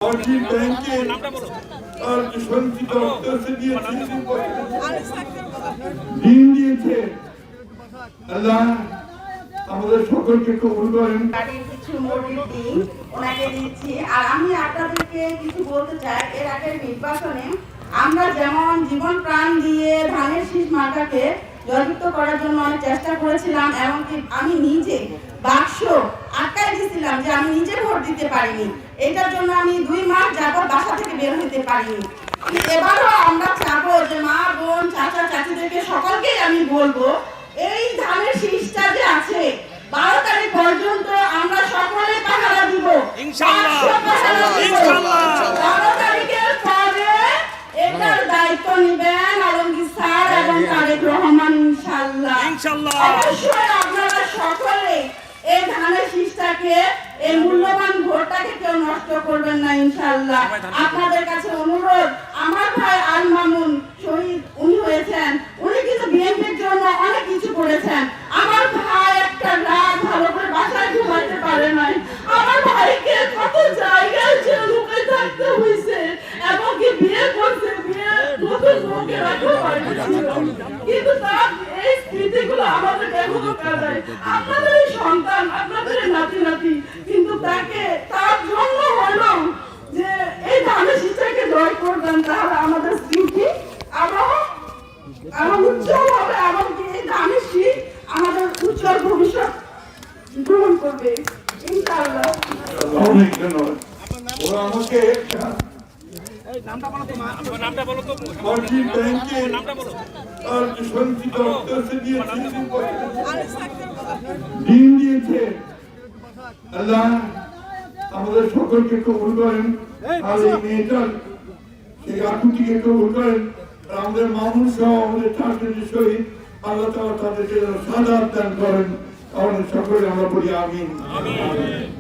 ব্যাংকে আর সঞ্চিত অর্থ দিয়ে ঋণ দিয়েছে। আল্লাহ আমাদের সকলকে কবুল করেন। কিছু ওনাকে দিচ্ছি। আর আমি আপনাদেরকে কিছু বলতে চাই, এর আগের নির্বাচনে আমরা যেমন জীবন প্রাণ দিয়ে ধানের শীষ মার্কাকে জয়যুক্ত করার জন্য অনেক চেষ্টা করেছিলাম, এমনকি আমি নিজে বাক্স আটকায় দিয়েছিলাম যে আমি নিজে ভোট দিতে পারিনি। এটার জন্য আমি 2 মাস যাবত বাসা থেকে বের হতে পারিনি। এবারও আমরা চাবো যে মা বোন চাচা চাচিদেরকে সকলকেই আমি বলবো, এই ধানের শীষটা যে আছে 12 তারিখ পর্যন্ত আমরা সকলে পাহারা দিব ইনশাআল্লাহ। 12 তারিখের পরে এটার দায়িত্ব নেবেন আলমগীর স্যার এবং তারেক রহমান ইনশাআল্লাহ। অবশ্যই আপনারা সকলে এই ধানের শীষটাকে, এই মূল্যবান ভোটটাকে কেউ নষ্ট করবেন না ইনশাআল্লাহ। আপনাদের কাছে অনুরোধ, আমার ভাই আল মামুন শহীদ উনি হয়েছেন, উনি কিন্তু বিএনপির জন্য অনেক কিছু করেছেন। আমার ভাই একটা রাত ভালো করে বাসায় ঘুমাতে পারে নাই। আমার ভাইকে কত জায়গায় যে লুকিয়ে থাকতে হয়েছে, এবং কি বিয়ে করছে, বিয়ে নতুন বউকে রাখতে পারেনি, কিন্তু তার এই স্মৃতিগুলো আমাদের এখনো কাঁদায়। আপনাদের সন্তান, আপনাদের নাতি নাতি, কিন্তু তাকে তার জন্য হলো যে এই ধানের শীষটাকে জয় করবেন, তাহলে আমাদের স্মৃতি আরো উজ্জ্বল হবে, এমনকি এই ধানের শীষ আমাদের উজ্জ্বল ভবিষ্যৎ গ্রহণ করবে ইনশাআল্লাহ। অনেক ধন্যবাদ। ওরা আমাকে ব্যাংকে আর সঞ্চিত অর্থ দিয়ে ঋণ দিয়েছে। আল্লাহ আমাদের সকলকে কবুল করেন। আর এই মেয়েটার সেই আকুতিকে কবুল করেন। আর আমাদের মানুষ সহ আমাদের ছাত্রদের সহিত আল্লাহ তাআলা তাদেরকে সাদা দান করেন। আমাদের সকলে আমরা বলি আমিন।